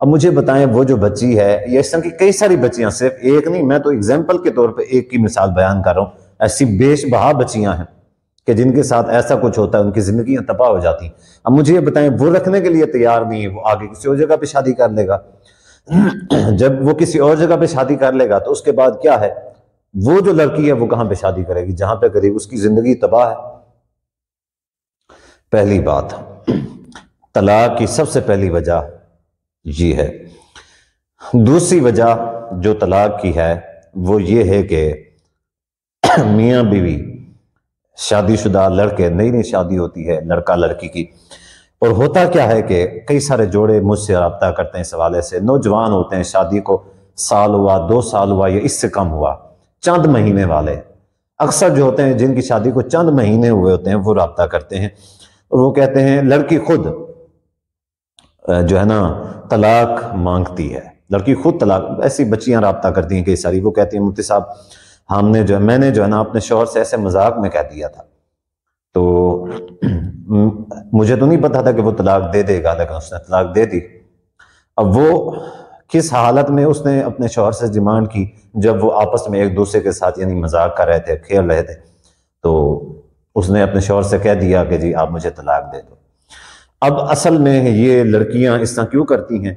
اب مجھے بتائیں وہ جو بچی ہے، یا اس طرح کی کئی ساری بچیاں، صرف ایک نہیں، میں تو اگزامپل کے طور پہ ایک کی مثال بیان کر رہا ہوں، ایسی بیش بہا بچیاں ہیں کہ جن کے ساتھ ایسا کچھ ہوتا ہے ان کی زندگیاں تباہ ہو جاتی ہیں۔ اب مجھے یہ بتائیں وہ رکھنے کے لیے تیار نہیں ہے، وہ آگے کسی اور جگہ پہ شادی کر لے گا۔ جب وہ کسی اور جگہ پہ شادی کر لے گا تو اس کے بعد کیا ہے، وہ جو لڑکی ہے وہ کہاں پہ شادی کرے گی؟ جہاں پہ کرے گی اس کی زندگی تباہ ہے۔ پہلی بات، طلاق کی سب سے پہلی وجہ یہ ہے۔ دوسری وجہ جو طلاق کی ہے وہ یہ ہے کہ میاں بیوی، شادی شدہ لڑکے، نئی نئی شادی ہوتی ہے لڑکا لڑکی کی، اور ہوتا کیا ہے کہ کئی سارے جوڑے مجھ سے رابطہ کرتے ہیں اس حوالے سے، نوجوان ہوتے ہیں، شادی کو سال ہوا، 2 سال ہوا یا اس سے کم ہوا، چند مہینے والے اکثر جو ہوتے ہیں جن کی شادی کو چند مہینے ہوئے ہوتے ہیں وہ رابطہ کرتے ہیں، اور وہ کہتے ہیں لڑکی خود جو ہے نا طلاق مانگتی ہے، لڑکی خود طلاق، ایسی بچیاں رابطہ کرتی ہیں کئی ساری، وہ کہتی ہیں مفتی صاحب میں نے جو ہے نا اپنے شوہر سے ایسے مذاق میں کہہ دیا تھا، تو مجھے تو نہیں پتا تھا کہ وہ طلاق دے دے گا، لیکن اس نے طلاق دے دی۔ اب وہ کس حالت میں اس نے اپنے شوہر سے ڈیمانڈ کی؟ جب وہ آپس میں ایک دوسرے کے ساتھ یعنی مذاق کر رہے تھے، کھیل رہے تھے، تو اس نے اپنے شوہر سے کہہ دیا کہ جی آپ مجھے طلاق دے دو۔ اب اصل میں یہ لڑکیاں اس طرح کیوں کرتی ہیں؟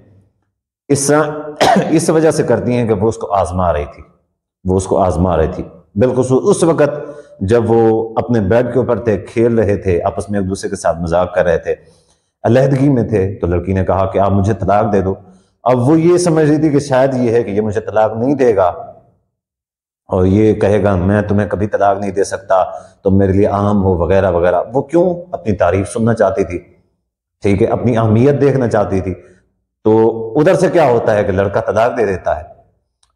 اس وجہ سے کرتی ہیں کہ وہ اس کو آزما رہی تھی، بالخصوص اس وقت جب وہ اپنے بیڈ کے اوپر تھے، کھیل رہے تھے، آپس میں ایک دوسرے کے ساتھ مذاق کر رہے تھے، علیحدگی میں تھے، تو لڑکی نے کہا کہ آپ مجھے طلاق دے دو۔ اب وہ یہ سمجھ رہی تھی کہ شاید یہ ہے کہ یہ مجھے طلاق نہیں دے گا اور یہ کہے گا میں تمہیں کبھی طلاق نہیں دے سکتا، تم میرے لیے عام ہو وغیرہ وغیرہ۔ وہ کیوں؟ اپنی تعریف سننا چاہتی تھی، ٹھیک ہے، اپنی اہمیت دیکھنا چاہتی تھی۔ تو ادھر سے کیا ہوتا ہے کہ لڑکا طلاق دے دیتا ہے۔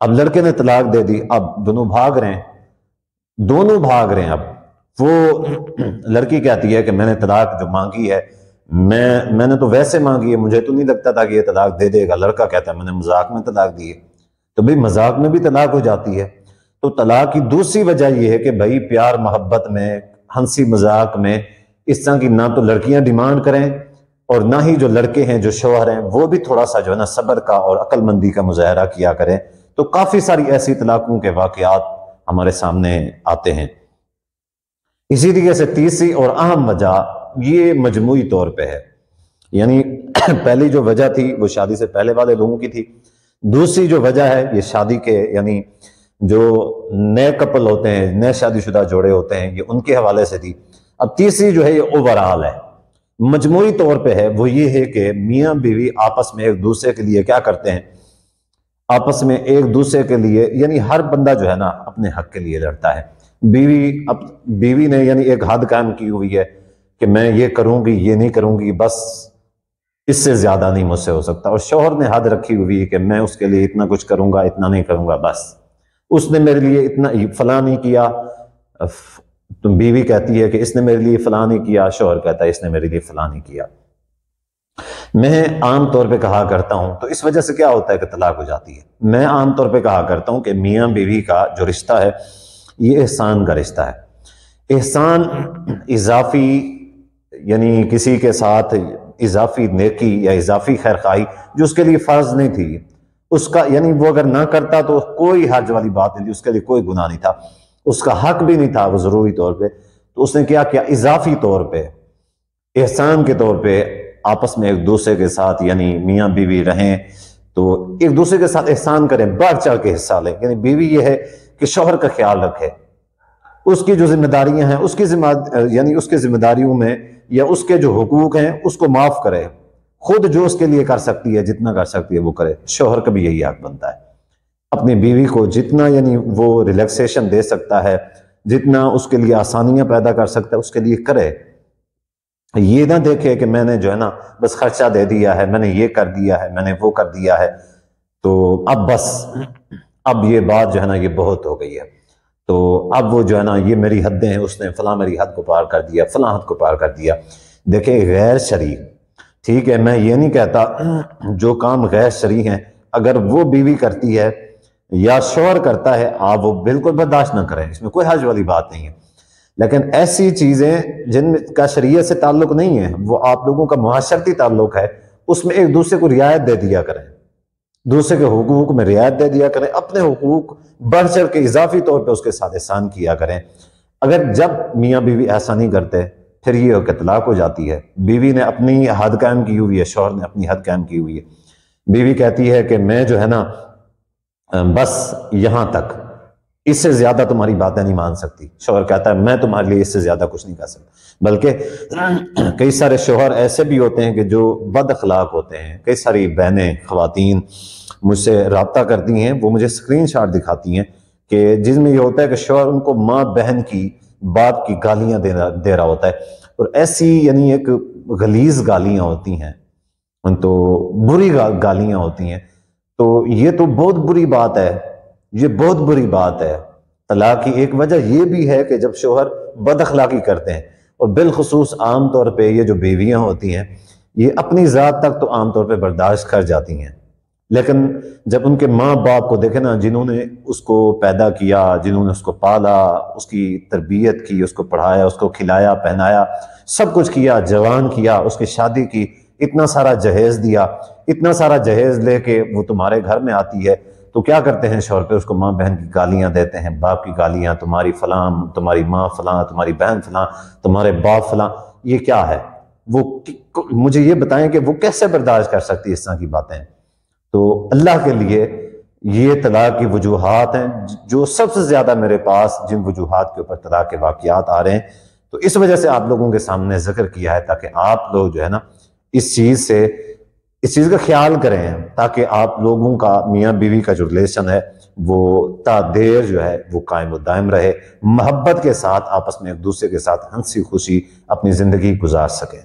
اب لڑکے نے طلاق دے دی، اب دونوں بھاگ رہے ہیں۔ اب وہ لڑکی کہتی ہے کہ میں نے طلاق جو مانگی ہے، میں نے تو ویسے مانگی ہے، مجھے تو نہیں لگتا تھا کہ یہ طلاق دے دے گا۔ لڑکا کہتا ہے میں نے مذاق میں طلاق دی ہے۔ تو بھئی مذاق میں بھی طلاق ہو جاتی ہے۔ تو طلاق کی دوسری وجہ یہ ہے کہ بھائی پیار محبت میں، ہنسی مذاق میں اس طرح کی نہ تو لڑکیاں ڈیمانڈ کریں، اور نہ ہی جو لڑکے ہیں جو شوہر ہیں وہ بھی تھوڑا سا جو ہے نا صبر کا اور عقل مندی کا مظاہرہ کیا کریں۔ تو کافی ساری ایسی طلاقوں کے واقعات ہمارے سامنے آتے ہیں۔ اسی طریقے سے تیسری اور اہم وجہ یہ مجموعی طور پہ ہے، یعنی پہلی جو وجہ تھی وہ شادی سے پہلے والے لوگوں کی تھی، دوسری جو وجہ ہے یہ شادی کے یعنی جو نئے کپل ہوتے ہیں، نئے شادی شدہ جوڑے ہوتے ہیں، یہ ان کے حوالے سے تھی۔ اب تیسری جو ہے یہ اوورآل ہے، مجموعی طور پہ ہے، وہ یہ ہے کہ میاں بیوی آپس میں ایک دوسرے کے لیے کیا کرتے ہیں، آپس میں ایک دوسرے کے لیے یعنی ہر بندہ جو ہے نا اپنے حق کے لیے لڑتا ہے۔ بیوی نے یعنی ایک حد قائم کی ہوئی ہے کہ میں یہ کروں گی، یہ نہیں کروں گی، بس اس سے زیادہ نہیں مجھ سے ہو سکتا، اور شوہر نے حد رکھی ہوئی ہے کہ میں اس کے لیے اتنا کچھ کروں گا، اتنا نہیں کروں گا، بس اس نے میرے لیے اتنا فلاں نہیں کیا، تو بیوی کہتی ہے کہ اس نے میرے لیے فلاں نہیں کیا، شوہر کہتا ہے اس نے میرے لیے فلاں نہیں کیا۔ میں عام طور پہ کہا کرتا ہوں، تو اس وجہ سے کیا ہوتا ہے کہ طلاق ہو جاتی ہے، میں عام طور پہ کہا کرتا ہوں کہ میاں بیوی کا جو رشتہ ہے یہ احسان کا رشتہ ہے۔ احسان اضافی یعنی کسی کے ساتھ اضافی نیکی یا اضافی خیرخواہی جو اس کے لیے فرض نہیں تھی، اس کا یعنی وہ اگر نہ کرتا تو کوئی حرج والی بات نہیں تھی، اس کے لیے کوئی گناہ نہیں تھا، اس کا حق بھی نہیں تھا وہ ضروری طور پہ، تو اس نے کیا کیا، اضافی طور پہ احسان کے طور پہ آپس میں ایک دوسرے کے ساتھ یعنی میاں بیوی رہیں تو ایک دوسرے کے ساتھ احسان کریں، بڑھ چڑھ کے حصہ لیں، یعنی بیوی یہ ہے کہ شوہر کا خیال رکھے، اس کی جو ذمہ داریاں ہیں اس کی ذمہ داریوں میں یا اس کے جو حقوق ہیں اس کو معاف کرے، خود جو اس کے لیے کر سکتی ہے، جتنا کر سکتی ہے وہ کرے۔ شوہر کا بھی یہی حق بنتا ہے، اپنی بیوی کو جتنا یعنی وہ ریلیکسیشن دے سکتا ہے، جتنا اس کے لیے آسانیاں پیدا کر سکتا ہے اس کے لیے کرے۔ یہ نہ دیکھے کہ میں نے جو ہے نا بس خرچہ دے دیا ہے، میں نے یہ کر دیا ہے، میں نے وہ کر دیا ہے، تو اب بس اب یہ بات جو ہے نا یہ بہت ہو گئی ہے، تو اب وہ جو ہے نا یہ میری حدیں ہیں، اس نے فلاں میری حد کو پار کر دیا، فلاں حد کو پار کر دیا۔ دیکھیں غیر شرعی، ٹھیک ہے، میں یہ نہیں کہتا جو کام غیر شرعی ہیں اگر وہ بیوی کرتی ہے یا شوہر کرتا ہے آپ وہ بالکل برداشت نہ کریں، اس میں کوئی حرج والی بات نہیں ہے، لیکن ایسی چیزیں جن کا شریعت سے تعلق نہیں ہے، وہ آپ لوگوں کا معاشرتی تعلق ہے، اس میں ایک دوسرے کو رعایت دے دیا کریں۔ دوسرے کے حقوق میں رعایت دے دیا کریں، اپنے حقوق بڑھ چڑھ کے اضافی طور پہ اس کے ساتھ احسان کیا کریں۔ اگر جب میاں بیوی ایسا نہیں کرتے پھر یہ کہ طلاق ہو جاتی ہے۔ بیوی نے اپنی حد قائم کی ہوئی ہے، شوہر نے اپنی حد قائم کی ہوئی ہے۔ بیوی کہتی ہے کہ میں جو ہے نا بس یہاں تک، اس سے زیادہ تمہاری باتیں نہیں مان سکتی۔ شوہر کہتا ہے میں تمہارے لیے اس سے زیادہ کچھ نہیں کر سکتا۔ بلکہ کئی سارے شوہر ایسے بھی ہوتے ہیں کہ جو بد اخلاق ہوتے ہیں۔ کئی ساری بہنیں، خواتین مجھ سے رابطہ کرتی ہیں، وہ مجھے اسکرین شاٹ دکھاتی ہیں کہ جس میں یہ ہوتا ہے کہ شوہر ان کو ماں بہن کی، باپ کی گالیاں دے رہا ہوتا ہے، اور ایسی یعنی ایک غلیظ گالیاں ہوتی ہیں، تو بری گالیاں ہوتی ہیں۔ تو یہ تو بہت بری بات ہے، یہ بہت بری بات ہے۔ طلاق کی ایک وجہ یہ بھی ہے کہ جب شوہر بد اخلاقی کرتے ہیں، اور بالخصوص عام طور پہ یہ جو بیویاں ہوتی ہیں یہ اپنی ذات تک تو عام طور پہ برداشت کر جاتی ہیں، لیکن جب ان کے ماں باپ کو دیکھیں نا، جنہوں نے اس کو پیدا کیا، جنہوں نے اس کو پالا، اس کی تربیت کی، اس کو پڑھایا، اس کو کھلایا پہنایا، سب کچھ کیا، جوان کیا، اس کی شادی کی، اتنا سارا جہیز دیا، اتنا سارا جہیز لے کے وہ تمہارے گھر میں آتی ہے، تو کیا کرتے ہیں شوہر پہ اس کو ماں بہن کی گالیاں دیتے ہیں، باپ کی گالیاں، تمہاری فلاں، تمہاری ماں فلاں، تمہاری بہن فلاں، تمہارے باپ فلاں۔ یہ کیا ہے؟ وہ مجھے یہ بتائیں کہ وہ کیسے برداشت کر سکتی اس طرح کی باتیں؟ تو اللہ کے لیے یہ طلاق کی وجوہات ہیں جو سب سے زیادہ میرے پاس جن وجوہات کے اوپر طلاق کے واقعات آ رہے ہیں، تو اس وجہ سے آپ لوگوں کے سامنے ذکر کیا ہے تاکہ آپ لوگ جو ہے نا اس چیز کا خیال کریں، تاکہ آپ لوگوں کا میاں بیوی کا جو ریلیشن ہے وہ تا دیر جو ہے وہ قائم و دائم رہے، محبت کے ساتھ آپس میں ایک دوسرے کے ساتھ ہنسی خوشی اپنی زندگی گزار سکیں۔